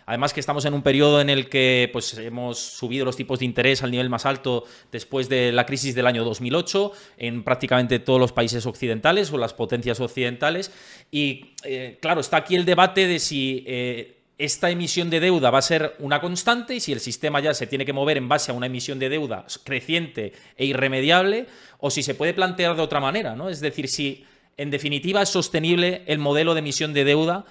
Además que estamos en un periodo en el que pues, hemos subido los tipos de interés al nivel más alto después de la crisis del año 2008 en prácticamente todos los países occidentales o las potencias occidentales. Y claro, está aquí el debate de si esta emisión de deuda va a ser una constante y si el sistema ya se tiene que mover en base a una emisión de deuda creciente e irremediable, o si se puede plantear de otra manera, ¿no? Es decir, si en definitiva es sostenible el modelo de emisión de deuda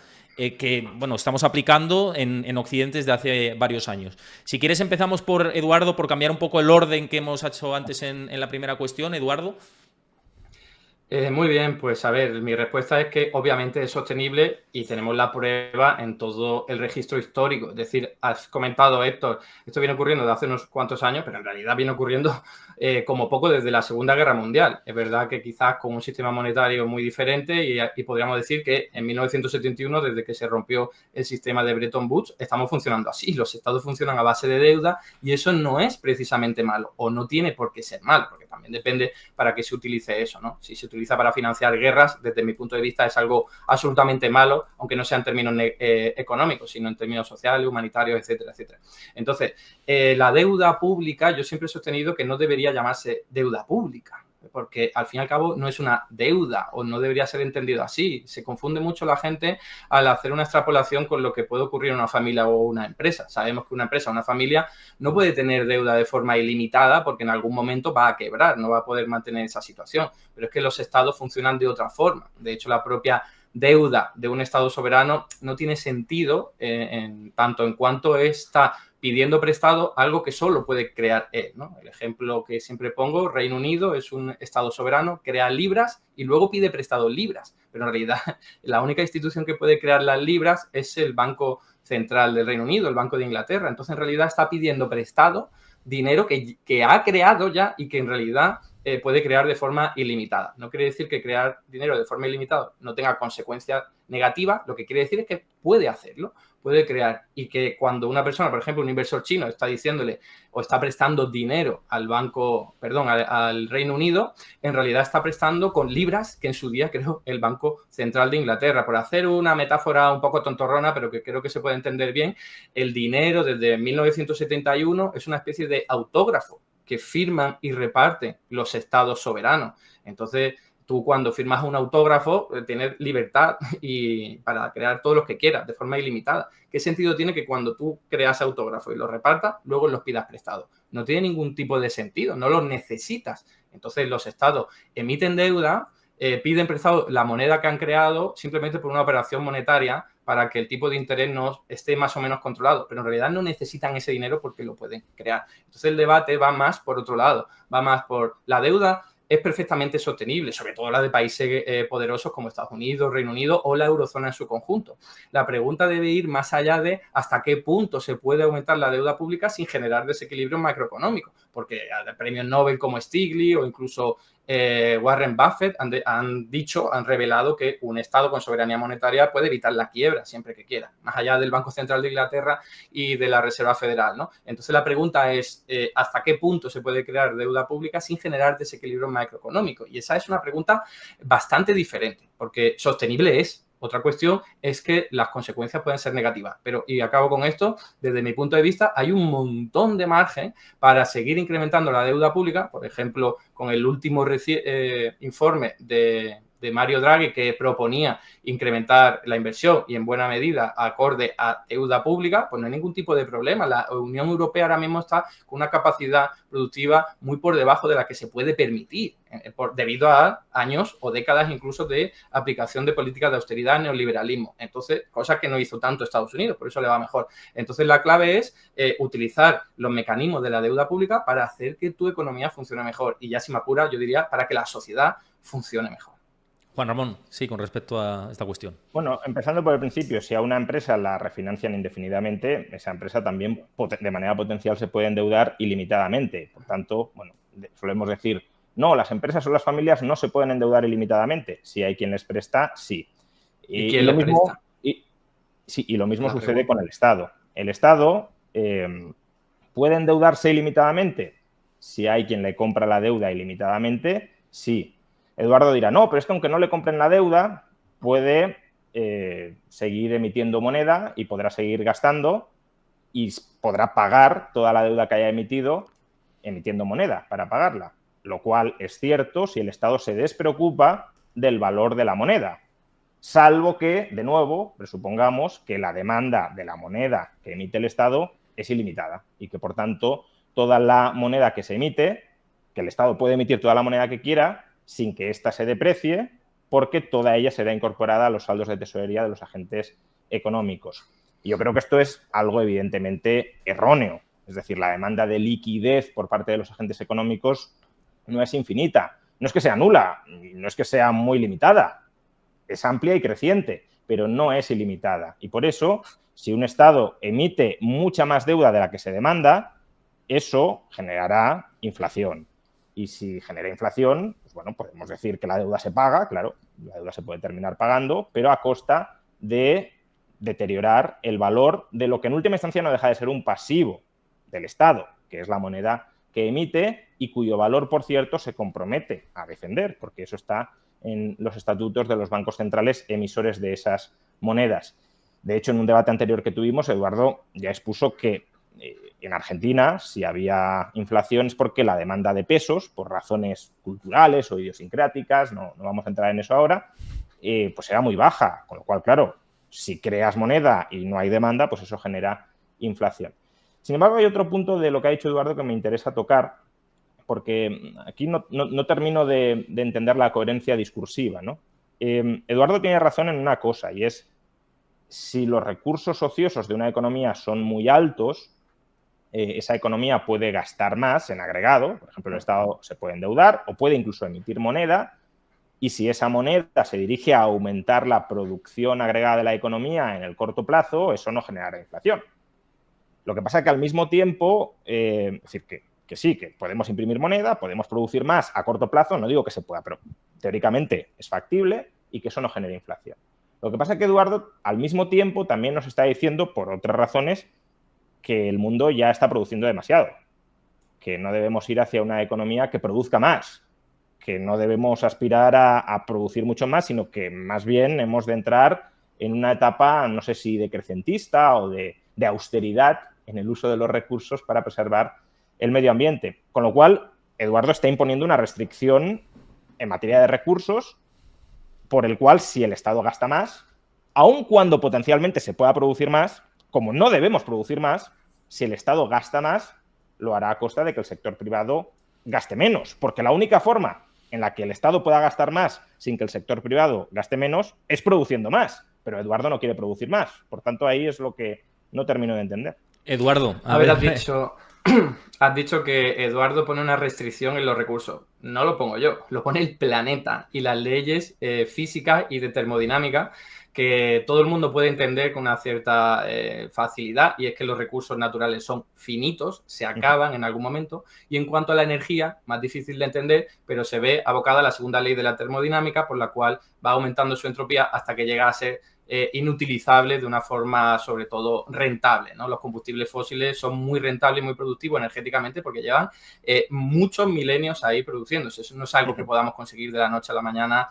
que bueno, estamos aplicando en Occidente desde hace varios años. Si quieres empezamos por Eduardo, por cambiar un poco el orden que hemos hecho antes en la primera cuestión. Eduardo. Muy bien, pues a ver, mi respuesta es que obviamente es sostenible y tenemos la prueba en todo el registro histórico. Es decir, has comentado, Héctor, esto viene ocurriendo de hace unos cuantos años, pero en realidad viene ocurriendo como poco desde la Segunda Guerra Mundial. Es verdad que quizás con un sistema monetario muy diferente y podríamos decir que en 1971, desde que se rompió el sistema de Bretton Woods, estamos funcionando así. Los estados funcionan a base de deuda y eso no es precisamente malo o no tiene por qué ser malo, porque también depende para qué se utilice eso, ¿no? Si se utiliza para financiar guerras, desde mi punto de vista es algo absolutamente malo, aunque no sea en términos económicos, sino en términos sociales, humanitarios, etcétera, etcétera. Entonces, la deuda pública, yo siempre he sostenido que no debería llamarse deuda pública, porque al fin y al cabo no es una deuda o no debería ser entendido así. Se confunde mucho la gente al hacer una extrapolación con lo que puede ocurrir en una familia o una empresa. Sabemos que una empresa o una familia no puede tener deuda de forma ilimitada porque en algún momento va a quebrar, no va a poder mantener esa situación. Pero es que los estados funcionan de otra forma. De hecho, la propia deuda de un estado soberano no tiene sentido tanto en cuanto está pidiendo prestado algo que solo puede crear él, ¿no? El ejemplo que siempre pongo, Reino Unido es un estado soberano, crea libras y luego pide prestado libras, pero en realidad la única institución que puede crear las libras es el Banco Central del Reino Unido, el Banco de Inglaterra. Entonces, en realidad está pidiendo prestado dinero que ha creado ya y que en realidad puede crear de forma ilimitada. No quiere decir que crear dinero de forma ilimitada no tenga consecuencias negativas, lo que quiere decir es que puede hacerlo, puede crear, y que cuando una persona, por ejemplo, un inversor chino está diciéndole o está prestando dinero al banco, perdón, al Reino Unido, en realidad está prestando con libras que en su día creó el Banco Central de Inglaterra. Por hacer una metáfora un poco tontorrona, pero que creo que se puede entender bien, el dinero desde 1971 es una especie de autógrafo que firman y reparten los estados soberanos. Entonces, tú cuando firmas un autógrafo tienes libertad y para crear todos los que quieras de forma ilimitada. ¿Qué sentido tiene que cuando tú creas autógrafo y los repartas, luego los pidas prestados? No tiene ningún tipo de sentido, no los necesitas. Entonces los estados emiten deuda, piden prestado la moneda que han creado simplemente por una operación monetaria para que el tipo de interés no esté más o menos controlado, pero en realidad no necesitan ese dinero porque lo pueden crear. Entonces el debate va más por otro lado, va más por la deuda es perfectamente sostenible, sobre todo la de países poderosos como Estados Unidos, Reino Unido o la eurozona en su conjunto. La pregunta debe ir más allá de hasta qué punto se puede aumentar la deuda pública sin generar desequilibrios macroeconómicos, porque premios Nobel como Stiglitz o incluso Warren Buffett han revelado que un Estado con soberanía monetaria puede evitar la quiebra siempre que quiera, más allá del Banco Central de Inglaterra y de la Reserva Federal, ¿no? Entonces la pregunta es ¿hasta qué punto se puede crear deuda pública sin generar desequilibrio macroeconómico? Y esa es una pregunta bastante diferente, porque sostenible es. Otra cuestión es que las consecuencias pueden ser negativas. Pero, y acabo con esto, desde mi punto de vista, hay un montón de margen para seguir incrementando la deuda pública. Por ejemplo, con el último informe de Mario Draghi, que proponía incrementar la inversión y en buena medida acorde a deuda pública, pues no hay ningún tipo de problema. La Unión Europea ahora mismo está con una capacidad productiva muy por debajo de la que se puede permitir, debido a años o décadas incluso de aplicación de políticas de austeridad, neoliberalismo. Entonces, cosa que no hizo tanto Estados Unidos, por eso le va mejor. Entonces, la clave es utilizar los mecanismos de la deuda pública para hacer que tu economía funcione mejor. Y ya si me apura, yo diría para que la sociedad funcione mejor. Juan Ramón, sí, con respecto a esta cuestión. Bueno, empezando por el principio, si a una empresa la refinancian indefinidamente, esa empresa también de manera potencial se puede endeudar ilimitadamente. Por tanto, bueno, solemos decir, no, las empresas o las familias no se pueden endeudar ilimitadamente. Si hay quien les presta, sí. ¿Y quién les presta? Y lo mismo sucede con el Estado. El Estado puede endeudarse ilimitadamente. Si hay quien le compra la deuda ilimitadamente, sí. Eduardo dirá, no, pero es que aunque no le compren la deuda, puede seguir emitiendo moneda y podrá seguir gastando y podrá pagar toda la deuda que haya emitido emitiendo moneda para pagarla, lo cual es cierto si el Estado se despreocupa del valor de la moneda, salvo que, de nuevo, presupongamos que la demanda de la moneda que emite el Estado es ilimitada y que, por tanto, toda la moneda que se emite, que el Estado puede emitir toda la moneda que quiera sin que ésta se deprecie, porque toda ella será incorporada a los saldos de tesorería de los agentes económicos. Y yo creo que esto es algo evidentemente erróneo. Es decir, la demanda de liquidez por parte de los agentes económicos no es infinita. No es que sea nula, no es que sea muy limitada. Es amplia y creciente, pero no es ilimitada. Y por eso, si un Estado emite mucha más deuda de la que se demanda, eso generará inflación. Y si genera inflación, pues bueno, podemos decir que la deuda se paga, claro, la deuda se puede terminar pagando, pero a costa de deteriorar el valor de lo que en última instancia no deja de ser un pasivo del Estado, que es la moneda que emite y cuyo valor, por cierto, se compromete a defender, porque eso está en los estatutos de los bancos centrales emisores de esas monedas. De hecho, en un debate anterior que tuvimos, Eduardo ya expuso que en Argentina, si había inflación es porque la demanda de pesos, por razones culturales o idiosincráticas, no vamos a entrar en eso ahora, pues era muy baja, con lo cual, claro, si creas moneda y no hay demanda, pues eso genera inflación. Sin embargo, hay otro punto de lo que ha dicho Eduardo que me interesa tocar, porque aquí no termino de entender la coherencia discursiva, ¿no? Eduardo tiene razón en una cosa, y es si los recursos ociosos de una economía son muy altos, esa economía puede gastar más en agregado, por ejemplo, el Estado se puede endeudar o puede incluso emitir moneda, y si esa moneda se dirige a aumentar la producción agregada de la economía en el corto plazo, eso no generará inflación. Lo que pasa es que al mismo tiempo, es decir, que sí, que podemos imprimir moneda, podemos producir más a corto plazo, no digo que se pueda, pero teóricamente es factible y que eso no genere inflación. Lo que pasa es que Eduardo, al mismo tiempo, también nos está diciendo, por otras razones, que el mundo ya está produciendo demasiado, que no debemos ir hacia una economía que produzca más, que no debemos aspirar a producir mucho más, sino que más bien hemos de entrar en una etapa, no sé si decrecentista o de austeridad en el uso de los recursos para preservar el medio ambiente. Con lo cual, Eduardo está imponiendo una restricción en materia de recursos por el cual si el Estado gasta más, aun cuando potencialmente se pueda producir más, como no debemos producir más, si el Estado gasta más, lo hará a costa de que el sector privado gaste menos, porque la única forma en la que el Estado pueda gastar más sin que el sector privado gaste menos es produciendo más, pero Eduardo no quiere producir más. Por tanto, ahí es lo que no termino de entender. Eduardo, a ver, has dicho que Eduardo pone una restricción en los recursos. No lo pongo yo, lo pone el planeta y las leyes físicas y de termodinámica que todo el mundo puede entender con una cierta facilidad, y es que los recursos naturales son finitos, se acaban en algún momento, y en cuanto a la energía, más difícil de entender, pero se ve abocada a la segunda ley de la termodinámica, por la cual va aumentando su entropía hasta que llega a ser inutilizable de una forma sobre todo rentable, ¿no? Los combustibles fósiles son muy rentables y muy productivos energéticamente porque llevan muchos milenios ahí produciéndose. Eso no es algo que podamos conseguir de la noche a la mañana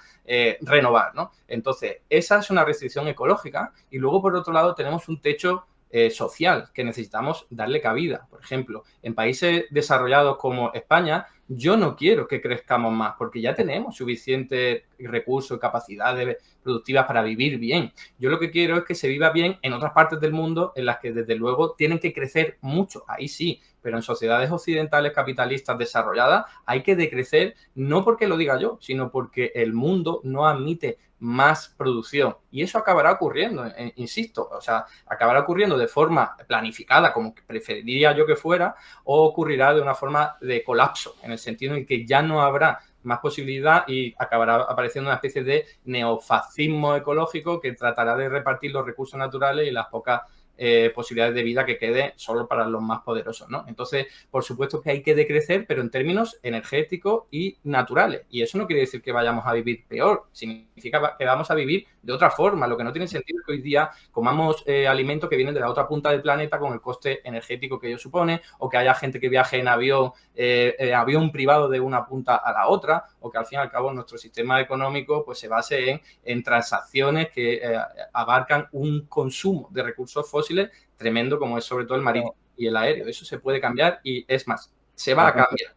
renovar, ¿no? Entonces, esa es una restricción ecológica, y luego por otro lado tenemos un techo social que necesitamos darle cabida. Por ejemplo, en países desarrollados como España, yo no quiero que crezcamos más porque ya tenemos suficientes recursos y capacidades productivas para vivir bien. Yo lo que quiero es que se viva bien en otras partes del mundo en las que desde luego tienen que crecer mucho, ahí sí, pero en sociedades occidentales capitalistas desarrolladas hay que decrecer, no porque lo diga yo, sino porque el mundo no admite más producción, y eso acabará ocurriendo, insisto, o sea, acabará ocurriendo de forma planificada, como preferiría yo que fuera, o ocurrirá de una forma de colapso, en el sentido en que ya no habrá más posibilidad y acabará apareciendo una especie de neofascismo ecológico que tratará de repartir los recursos naturales y las pocas posibilidades de vida que quede solo para los más poderosos, ¿no? Entonces, por supuesto que hay que decrecer, pero en términos energéticos y naturales. Y eso no quiere decir que vayamos a vivir peor, significa que vamos a vivir de otra forma. Lo que no tiene sentido es que hoy día comamos alimentos que vienen de la otra punta del planeta con el coste energético que ello supone, o que haya gente que viaje en avión privado de una punta a la otra, o que al fin y al cabo nuestro sistema económico pues se base en transacciones que abarcan un consumo de recursos fósiles tremendo, como es sobre todo el marítimo y el aéreo. Eso se puede cambiar y es más, se va a cambiar.